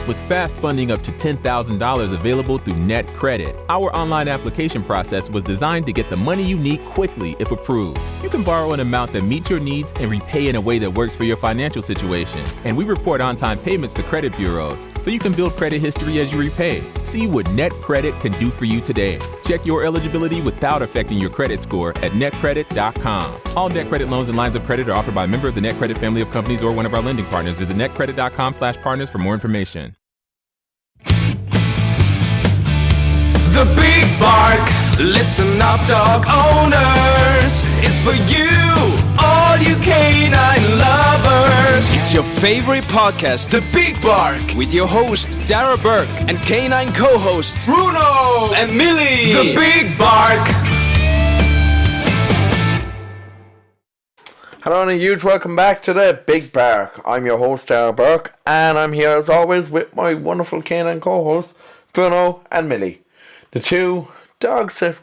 with fast funding up to $10,000 available through Net Credit. Our online application process was designed to get the money you need quickly if approved. You can borrow an amount that meets your needs and repay in a way that works for your financial situation. And we report on-time payments to credit bureaus, so you can build credit history as you repay. See what Net Credit can do for you today. Check your eligibility without affecting your credit score at netcredit.com. All Net Credit loans and lines of credit are offered by a member of the Net Credit family of companies or one of our lending partners. Visit netcredit.com/partners for more information. The Big Bark, listen up dog owners, it's for you, all you canine lovers. It's your favorite podcast, The Big Bark, with your host Darragh Bourke and canine co-hosts Bruno and Millie. The Big Bark. Hello and a huge welcome back to the Big Bark. I'm your host Darragh Bourke, and I'm here as always with my wonderful canine co-hosts Bruno and Millie. The two dogs that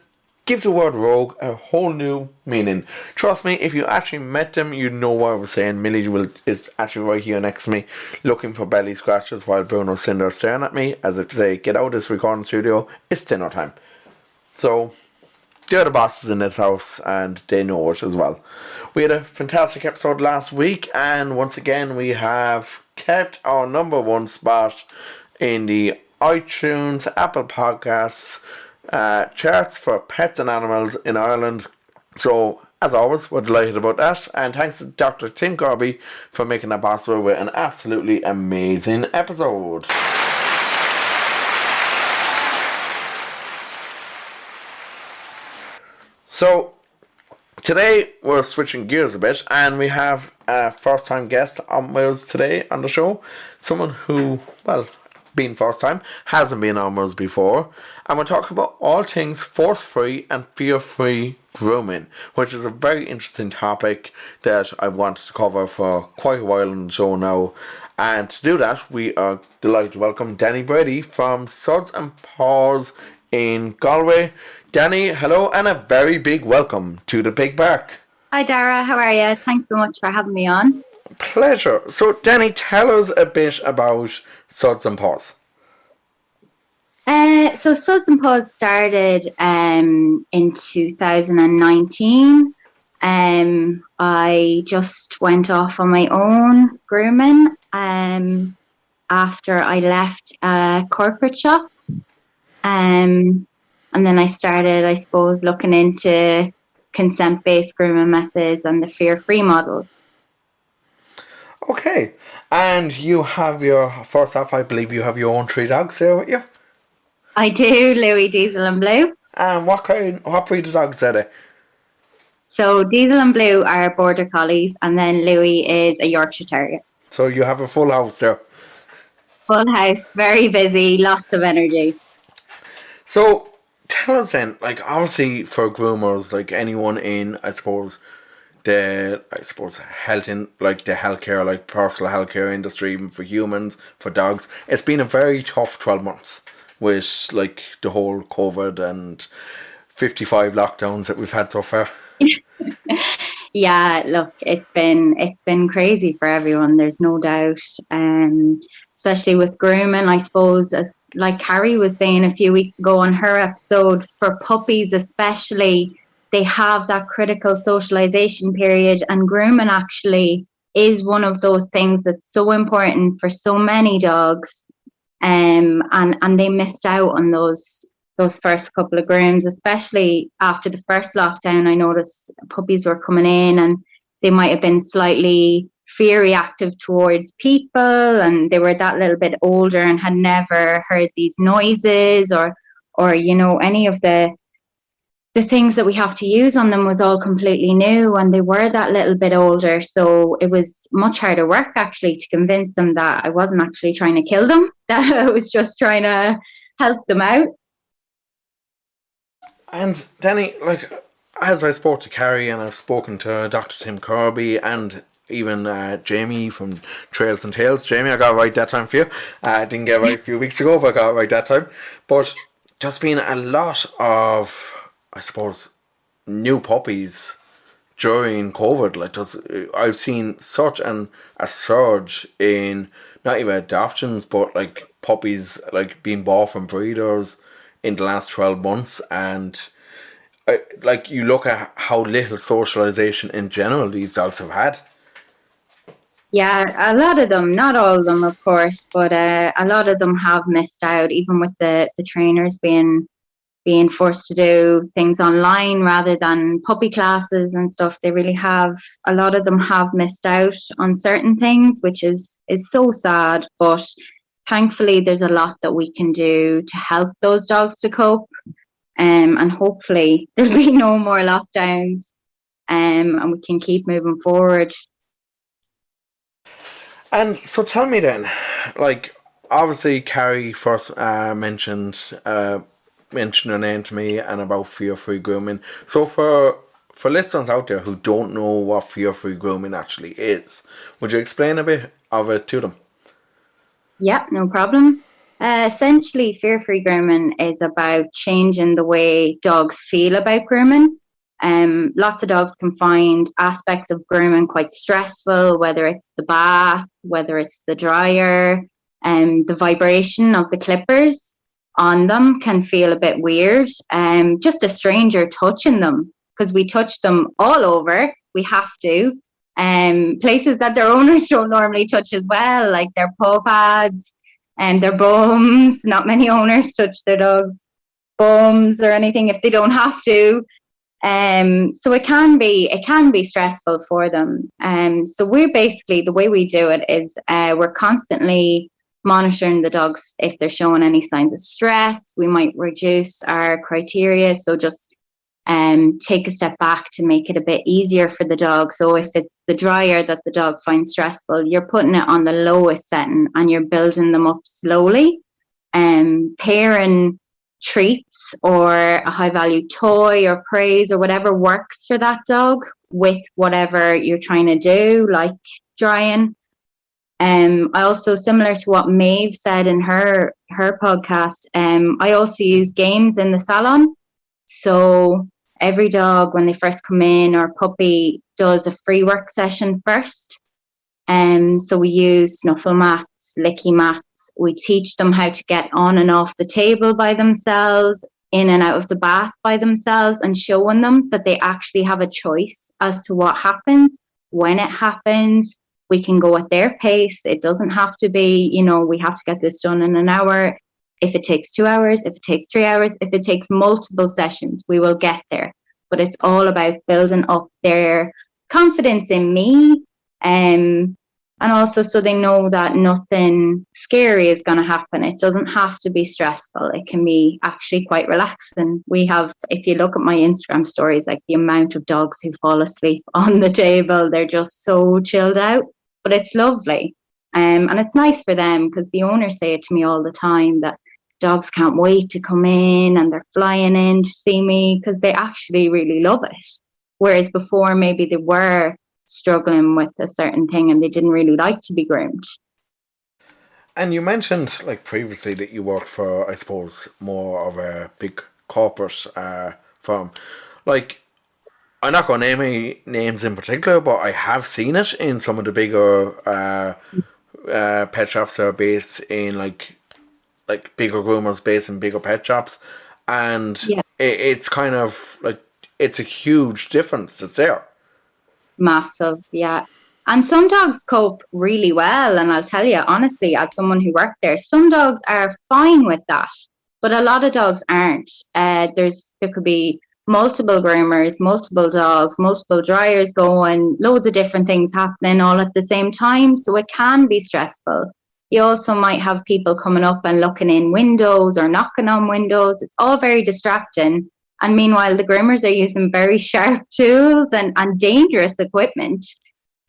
give the word rogue a whole new meaning. Trust me, if you actually met them, you know what I was saying. Millie is actually right here next to me, looking for belly scratches, while Bruno's sitting there staring at me as if to say, get out of this recording studio, it's dinner time. So, they're the bosses in this house, and they know it as well. We had a fantastic episode last week, and once again we have kept our number one spot in the iTunes, Apple Podcasts charts for pets and animals in Ireland. So, as always, we're delighted about that. And thanks to Dr. Tim Corby for making that possible with an absolutely amazing episode. So, today we're switching gears a bit, and we have a first time guest on with us today on the show. Someone who, well, being first time, hasn't been on us before, and we're talking about all things force-free and fear-free grooming, which is a very interesting topic that I wanted to cover for quite a while on the show now. And to do that, we are delighted to welcome Dani Brady from Suds and Paws in Galway. Dani, hello, and a very big welcome to the Big Bark. Hi Darragh, how are you? Thanks so much for having me on. Pleasure. So, Dani, tell us a bit about Suds and Paws. So Suds and Paws started in 2019. I just went off on my own grooming after I left a corporate shop. And then I started, I suppose, looking into consent-based grooming methods and the fear-free model. Okay, and you have first off, I believe you have your own 3 dogs there with you? I do, Louis, Diesel and Blue. And what breed of dogs are they? So Diesel and Blue are Border Collies, and then Louis is a Yorkshire Terrier. So you have a full house there. Full house, very busy, lots of energy. So tell us then, like obviously for groomers, like anyone in, I suppose, health in like the healthcare, like personal healthcare industry, even for humans, for dogs, it's been a very tough 12 months with like the whole COVID and 55 lockdowns that we've had so far. Yeah, look, it's been crazy for everyone. There's no doubt, especially with grooming. I suppose, as like Carrie was saying a few weeks ago on her episode, for puppies especially, they have that critical socialization period, and grooming actually is one of those things that's so important for so many dogs, and they missed out on those first couple of grooms, especially after the first lockdown. I noticed puppies were coming in and they might have been slightly fear reactive towards people, and they were that little bit older and had never heard these noises or you know, any of the things that we have to use on them was all completely new, and they were that little bit older. So it was much harder work actually to convince them that I wasn't actually trying to kill them, that I was just trying to help them out. And Dani, like as I spoke to Carrie and I've spoken to Dr. Tim Corby and even Jamie from Trails and Tales. Jamie, I got it right that time for you. I didn't get it right a few weeks ago, but I got it right that time. But there's been a lot of, I suppose, new puppies during COVID. Like I've seen such a surge in not even adoptions, but like puppies like being bought from breeders in the last 12 months, and like you look at how little socialization in general these dogs have had. Yeah, a lot of them, not all of them, of course, but a lot of them have missed out, even with the trainers being forced to do things online rather than puppy classes and stuff. They really have, a lot of them have missed out on certain things, which is so sad. But thankfully, there's a lot that we can do to help those dogs to cope. And hopefully there'll be no more lockdowns, and we can keep moving forward. And so tell me then, like, obviously Carrie first mentioned her name to me and about fear-free grooming. So for listeners out there who don't know what fear-free grooming actually is, would you explain a bit of it to them? Yeah, no problem. Essentially, fear-free grooming is about changing the way dogs feel about grooming. Lots of dogs can find aspects of grooming quite stressful, whether it's the bath, whether it's the dryer, and the vibration of the clippers on them can feel a bit weird. Just a stranger touching them, because we touch them all over, we have to. Places that their owners don't normally touch as well, like their paw pads and their bums. Not many owners touch their dogs' bums or anything if they don't have to. So it can be stressful for them. So we're basically, the way we do it is we're constantly monitoring the dogs. If they're showing any signs of stress, we might reduce our criteria. So just take a step back to make it a bit easier for the dog. So if it's the dryer that the dog finds stressful, you're putting it on the lowest setting and you're building them up slowly. Pairing treats or a high value toy or praise or whatever works for that dog with whatever you're trying to do, like drying. I also, similar to what Maeve said in her podcast, I also use games in the salon. So every dog, when they first come in, or puppy, does a free work session first. So we use snuffle mats, licky mats. We teach them how to get on and off the table by themselves, in and out of the bath by themselves, and showing them that they actually have a choice as to what happens, when it happens. We can go at their pace. It doesn't have to be, we have to get this done in an hour. If it takes 2 hours, if it takes 3 hours, if it takes multiple sessions, we will get there. But it's all about building up their confidence in me, and also so they know that nothing scary is going to happen. It doesn't have to be stressful. It can be actually quite relaxing. We have, if you look at my Instagram stories, like the amount of dogs who fall asleep on the table, they're just so chilled out. But it's lovely. And it's nice for them, because the owners say it to me all the time that dogs can't wait to come in and they're flying in to see me, because they actually really love it. Whereas before, maybe they were struggling with a certain thing and they didn't really like to be groomed. And you mentioned, like, previously that you worked for, I suppose, more of a big corporate firm. Like, I'm not going to name any names in particular, but I have seen it in some of the bigger pet shops that are based in, like bigger groomers based in bigger pet shops. And it's kind of, like, it's a huge difference that's there. Massive, yeah. And some dogs cope really well. And I'll tell you, honestly, as someone who worked there, some dogs are fine with that, but a lot of dogs aren't. There could be multiple groomers, multiple dogs, multiple dryers going, loads of different things happening all at the same time. So it can be stressful. You also might have people coming up and looking in windows or knocking on windows. It's all very distracting. And meanwhile, the groomers are using very sharp tools and dangerous equipment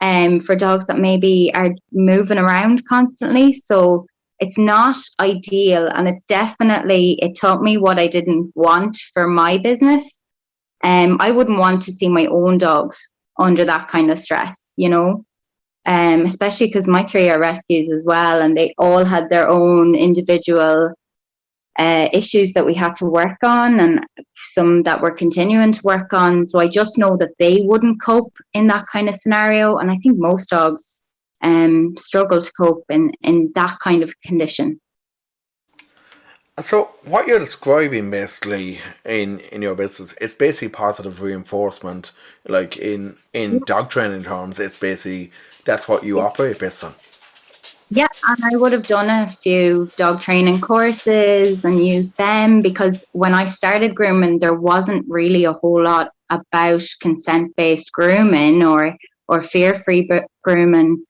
for dogs that maybe are moving around constantly. So it's not ideal. And it taught me what I didn't want for my business. I wouldn't want to see my own dogs under that kind of stress, especially because my 3 are rescues as well. And they all had their own individual issues that we had to work on, and some that we're continuing to work on. So I just know that they wouldn't cope in that kind of scenario. And I think most dogs struggle to cope in that kind of condition. So what you're describing basically in your business is basically positive reinforcement. Like in dog training terms, it's basically that's what you operate based on. Yeah, and I would have done a few dog training courses and used them because when I started grooming, there wasn't really a whole lot about consent-based grooming or fear-free grooming.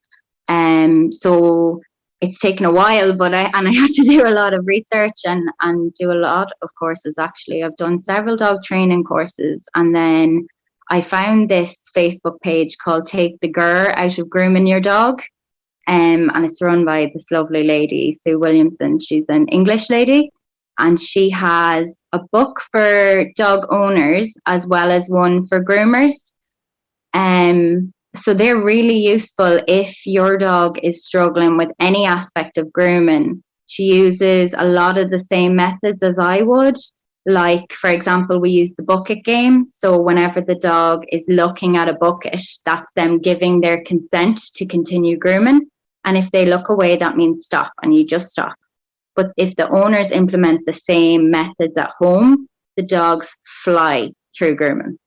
So it's taken a while, but I had to do a lot of research and do a lot of courses. Actually, I've done several dog training courses, and then I found this Facebook page called "Take the Grr Out of Grooming Your Dog." And it's run by this lovely lady, Sue Williamson. She's an English lady, and she has a book for dog owners as well as one for groomers. So they're really useful if your dog is struggling with any aspect of grooming. She uses a lot of the same methods as I would. Like, for example, we use the bucket game. So whenever the dog is looking at a bucket, that's them giving their consent to continue grooming. And if they look away, that means stop, and you just stop. But if the owners implement the same methods at home, the dogs fly through grooming.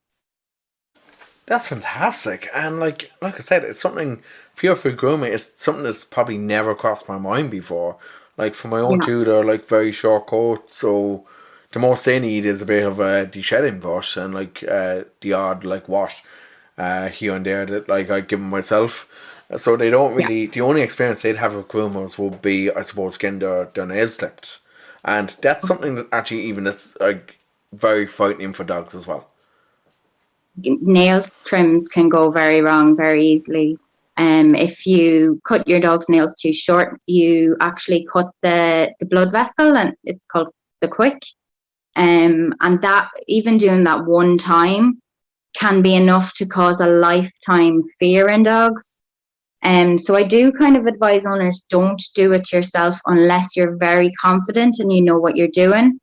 That's fantastic. And like I said, it's something fear-free grooming is something that's probably never crossed my mind before. Like for my own two, they're like very short coats, so the most they need is a bit of a de-shedding brush and like the odd like wash here and there that like I give them myself. So they don't really. The only experience they'd have with groomers would be, I suppose, getting their nails clipped, and that's something that actually even is like very frightening for dogs as well. Nail trims can go very wrong very easily. If you cut your dog's nails too short, you actually cut the blood vessel, and it's called the quick. And that, even doing that one time, can be enough to cause a lifetime fear in dogs. So I do kind of advise owners, don't do it yourself unless you're very confident and you know what you're doing.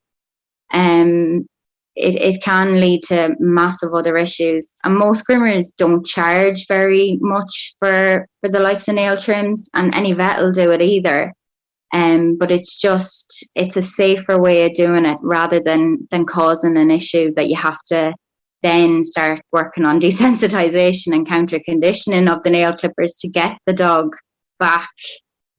It can lead to massive other issues. And most groomers don't charge very much for the likes of nail trims, and any vet will do it either. But it's a safer way of doing it rather than causing an issue that you have to then start working on desensitization and counter conditioning of the nail clippers to get the dog back.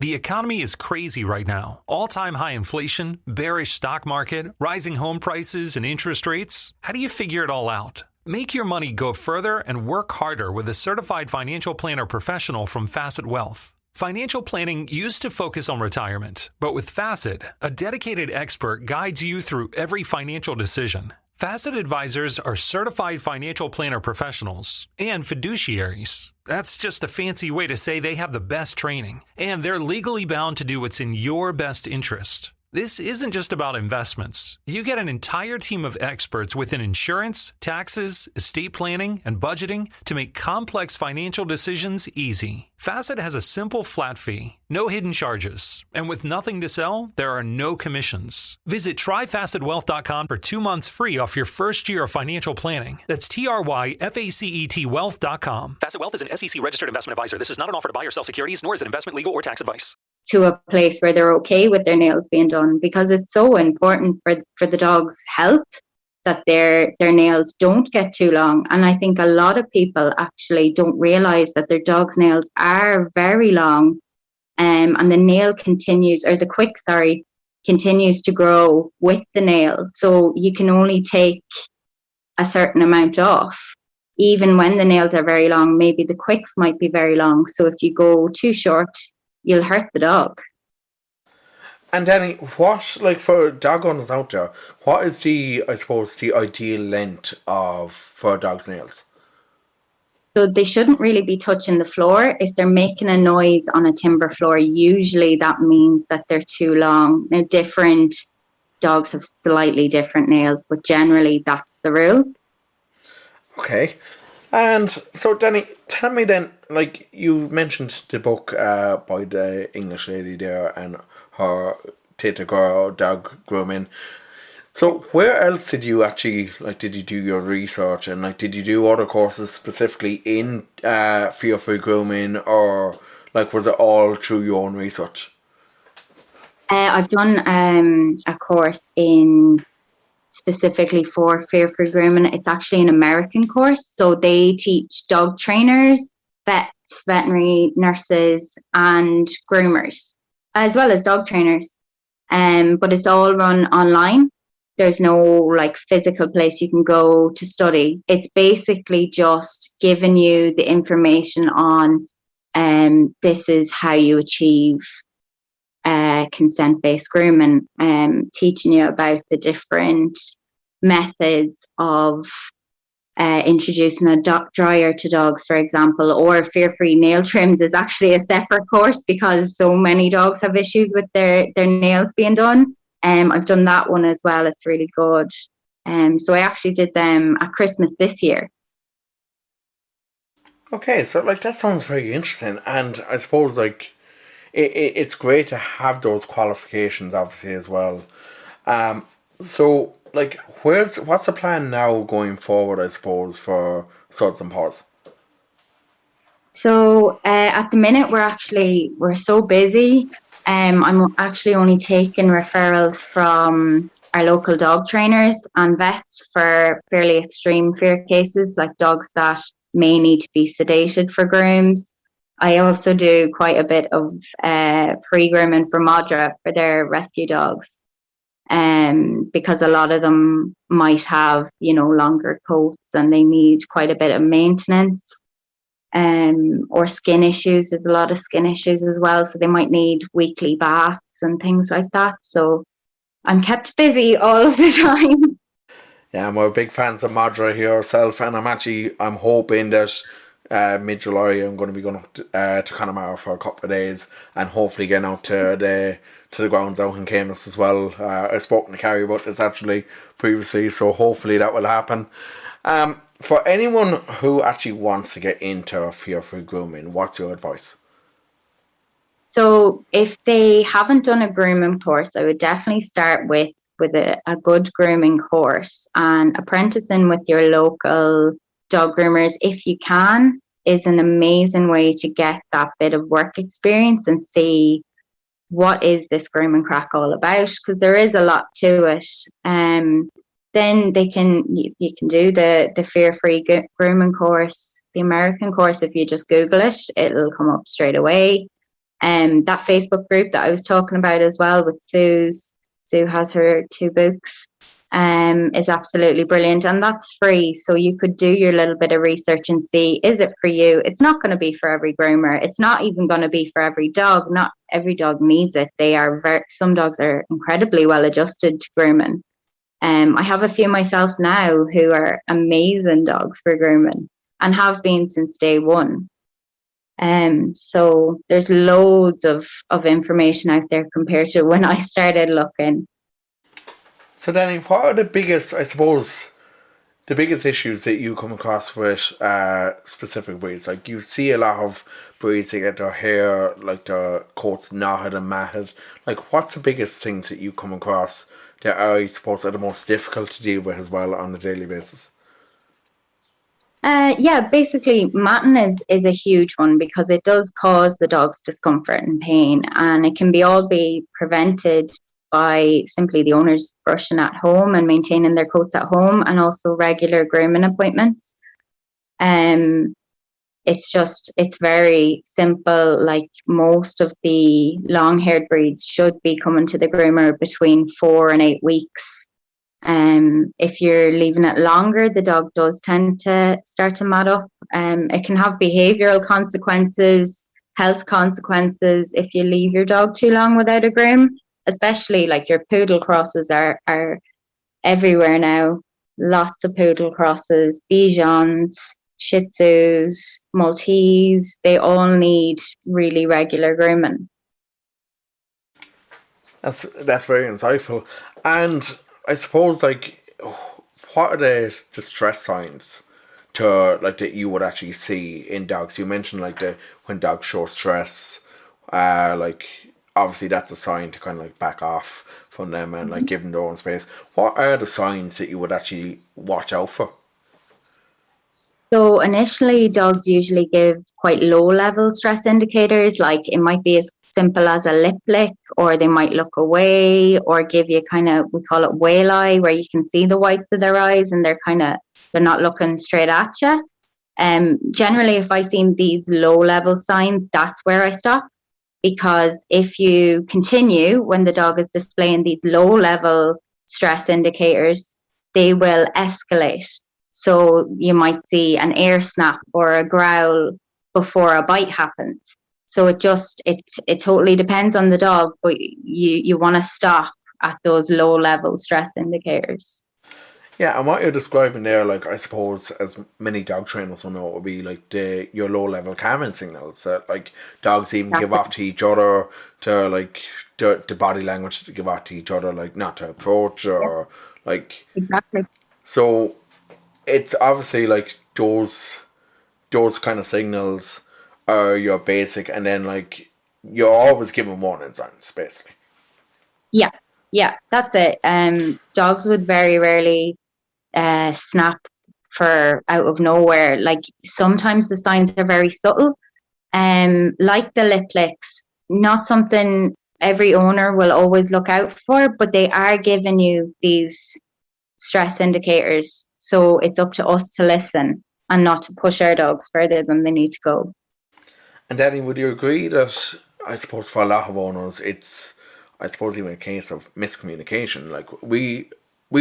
The economy is crazy right now. All-time high inflation, bearish stock market, rising home prices and interest rates. How do you figure it all out? Make your money go further and work harder with a certified financial planner professional from Facet Wealth. Financial planning used to focus on retirement, but with Facet, a dedicated expert guides you through every financial decision. Facet advisors are certified financial planner professionals and fiduciaries. That's just a fancy way to say they have the best training, and they're legally bound to do what's in your best interest. This isn't just about investments. You get an entire team of experts within insurance, taxes, estate planning, and budgeting to make complex financial decisions easy. Facet has a simple flat fee, no hidden charges, and with nothing to sell, there are no commissions. Visit tryfacetwealth.com for 2 months free off your first year of financial planning. That's TRYFACET wealth.com. Facet Wealth is an SEC registered investment advisor. This is not an offer to buy or sell securities, nor is it investment, legal, or tax advice. To a place where they're okay with their nails being done, because it's so important for the dog's health that their nails don't get too long. And I think a lot of people actually don't realize that their dog's nails are very long, and the nail continues to grow with the nail. So you can only take a certain amount off. Even when the nails are very long, maybe the quicks might be very long. So if you go too short, you'll hurt the dog. And Dani, what, like for dog owners out there, what is the ideal length for a dog's nails? So they shouldn't really be touching the floor. If they're making a noise on a timber floor, usually that means that they're too long. Now, different dogs have slightly different nails, but generally that's the rule. Okay. And so, Dani, tell me then, like you mentioned the book by the English lady there and her Take the Girl dog grooming. So where else did you actually, like, did you do your research, and like, did you do other courses specifically in fear-free grooming, or like was it all through your own research? I've done a course in specifically for fear-free grooming. It's actually an American course, so they teach dog trainers, vets, veterinary nurses, and groomers, as well as dog trainers. But it's all run online. There's no like physical place you can go to study. It's basically just giving you the information on this is how you achieve consent-based grooming, teaching you about the different methods of introducing a dryer to dogs, for example, or fear-free nail trims is actually a separate course because so many dogs have issues with their nails being done. I've done that one as well. It's really good. So I actually did them at Christmas this year. Okay, so like that sounds very interesting, and I suppose like it's great to have those qualifications obviously as well. So like what's the plan now going forward, I suppose, for Suds and Paws? So at the minute we're so busy. I'm actually only taking referrals from our local dog trainers and vets for fairly extreme fear cases, like dogs that may need to be sedated for grooms. I also do quite a bit of free grooming for Modra for their rescue dogs, because a lot of them might have, longer coats and they need quite a bit of maintenance. Or skin issues. There's a lot of skin issues as well, so they might need weekly baths and things like that. So I'm kept busy all of the time. Yeah, we're big fans of Modra here ourselves, and I'm hoping that mid-July I'm going to be going to Connemara for a couple of days, and hopefully getting out to the grounds out in Camus as well. I've spoken to Carrie about this actually previously, so hopefully that will happen. For anyone who actually wants to get into fear-free grooming, what's your advice? So if they haven't done a grooming course, I would definitely start with a good grooming course, and apprenticing with your local dog groomers, if you can, is an amazing way to get that bit of work experience and see what is this grooming crack all about, because there is a lot to it. Then you can do the fear-free grooming course, the American course. If you just Google it, it'll come up straight away. That Facebook group that I was talking about as well with Sue has her 2 books, is absolutely brilliant, and that's free. So you could do your little bit of research and see, is it for you? It's not going to be for every groomer. It's not even going to be for every dog. Not every dog needs it. Some dogs are incredibly well adjusted to grooming. I have a few myself now who are amazing dogs for grooming and have been since day one. So there's loads of information out there compared to when I started looking. So Danny, what are the biggest issues that you come across with specific breeds? Like you see a lot of breeds that get their hair, like their coats knotted and matted. Like what's the biggest things that you come across that are, I suppose, are the most difficult to deal with as well on a daily basis? Basically matting is a huge one because it does cause the dogs discomfort and pain, and it can be prevented by simply the owners brushing at home and maintaining their coats at home, and also regular grooming appointments. It's very simple. Like most of the long-haired breeds should be coming to the groomer between 4 and 8 weeks. If you're leaving it longer, the dog does tend to start to mat up. It can have behavioural consequences, health consequences if you leave your dog too long without a groom, especially like your poodle crosses are everywhere now. Lots of poodle crosses, Bijans, Shih Tzus, Maltese, they all need really regular grooming. That's very insightful. And I suppose, like, what are the stress signs that you would actually see in dogs? You mentioned when dogs show stress, like obviously that's a sign to kind of like back off from them and like give them their own space. What are the signs that you would actually watch out for? So initially, dogs usually give quite low level stress indicators, like it might be as simple as a lip lick, or they might look away or give you kind of, we call it whale eye, where you can see the whites of their eyes and they're not looking straight at you. Generally, if I see these low level signs, that's where I stop. Because if you continue when the dog is displaying these low level stress indicators, they will escalate. So you might see an air snap or a growl before a bite happens. So it totally depends on the dog, but you want to stop at those low level stress indicators. Yeah, and what you're describing there, like, I suppose, as many dog trainers will know, it would be like your low level calming signals that, like, dogs even give off to each other, to, like, the body language to give off to each other, like, not to approach or like. Exactly. So it's obviously like those kind of signals are your basic, and then like you're always giving warning signs, basically. Yeah, that's it. Dogs would very rarely snap for out of nowhere. Like, sometimes the signs are very subtle, like the lip licks, not something every owner will always look out for, but they are giving you these stress indicators. So it's up to us to listen and not to push our dogs further than they need to go. And Danny, would you agree that, I suppose, for a lot of owners, it's, I suppose, even a case of miscommunication? Like, we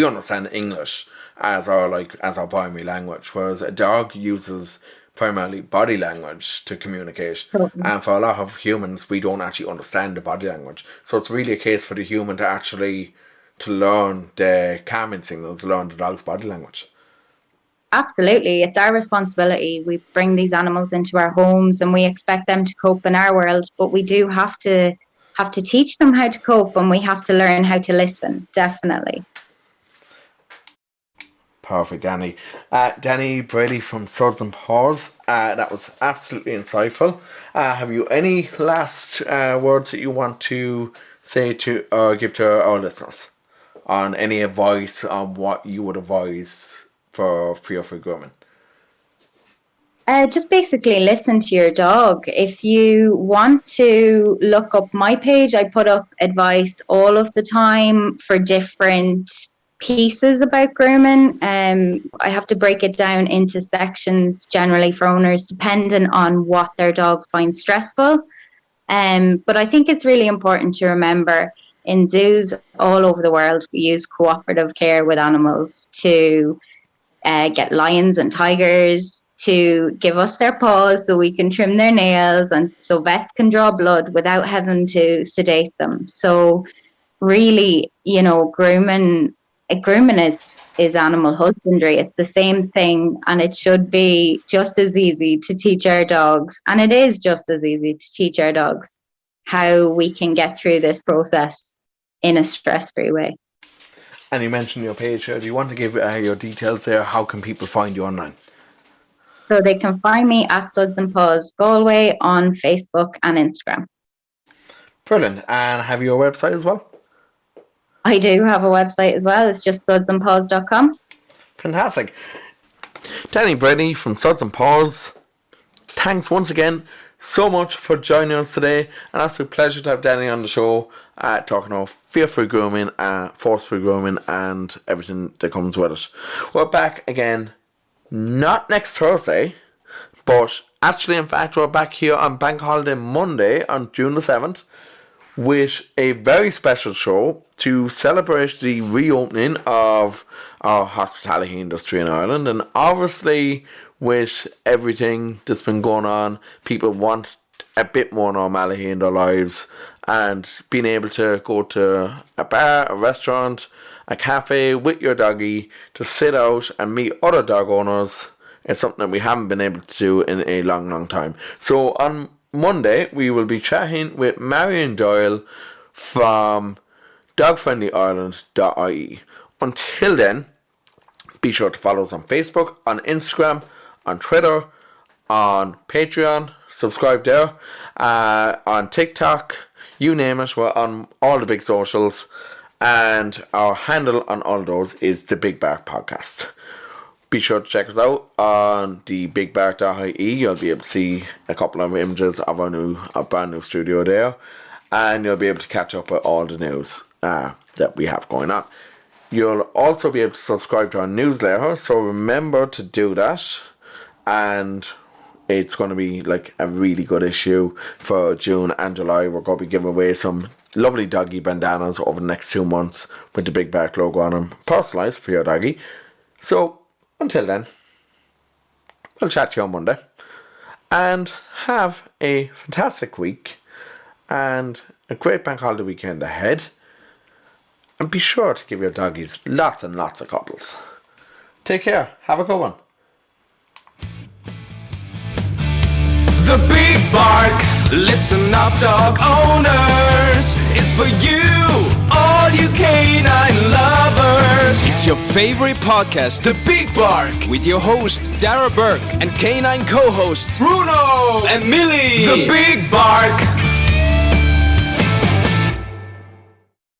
understand English as our primary language, whereas a dog uses primarily body language to communicate. Totally. And for a lot of humans, we don't actually understand the body language. So it's really a case for the human to learn the calming signals, learn the dog's body language. Absolutely. It's our responsibility. We bring these animals into our homes and we expect them to cope in our world, but we do have to teach them how to cope, and we have to learn how to listen, definitely. Perfect, Dani. Dani Brady from Suds and Paws. That was absolutely insightful. Have you any last words that you want to say to or give to our listeners on any advice on what you would advise for fear-free grooming? Just basically listen to your dog. If you want to look up my page, I put up advice all of the time for different pieces about grooming. I have to break it down into sections generally for owners depending on what their dog finds stressful. But I think it's really important to remember, in zoos all over the world, we use cooperative care with animals to get lions and tigers to give us their paws so we can trim their nails, and so vets can draw blood without having to sedate them. So really, grooming is animal husbandry. It's the same thing, and it should be just as easy to teach our dogs, and it is just as easy to teach our dogs how we can get through this process in a stress-free way. And you mentioned your page. Do you want to give your details there? How can people find you online? So they can find me at Suds and Paws Galway on Facebook and Instagram. Brilliant. And have you a website as well? I do have a website as well. It's just sudsandpaws.com. Fantastic. Dani Brady from Suds and Paws. Thanks once again so much for joining us today. An absolute pleasure to have Dani on the show, talking about fear-free grooming, force-free grooming, and everything that comes with it. We're back again, not next Thursday, but actually, in fact, we're back here on Bank Holiday Monday on June the 7th with a very special show to celebrate the reopening of our hospitality industry in Ireland. And obviously, with everything that's been going on, people want a bit more normality in their lives, and being able to go to a bar, a restaurant, a cafe with your doggy to sit out and meet other dog owners is something that we haven't been able to do in a long, long time. So on Monday, we will be chatting with Marion Doyle from dogfriendlyireland.ie. Until then, be sure to follow us on Facebook, on Instagram, on Twitter, on Patreon, subscribe there, on TikTok, you name it, we're on all the big socials, and our handle on all those is the Big Bark Podcast. Be sure to check us out on the bigbark.ie. You'll be able to see a couple of images of our brand new studio there. and you'll be able to catch up with all the news that we have going on. You'll also be able to subscribe to our newsletter, so remember to do that. And it's going to be like a really good issue for June and July. We're going to be giving away some lovely doggy bandanas over the next 2 months with the Big Bark logo on them, personalised for your doggy. So until then, I'll chat to you on Monday. And have a fantastic week and a great bank holiday weekend ahead. And be sure to give your doggies lots and lots of cuddles. Take care. Have a good one. The Big Bark, listen up dog owners, is for you, all you canine lovers. It's your favorite podcast, The Big Bark, with your host Darragh Bourke and canine co-hosts Bruno and Millie. The Big Bark.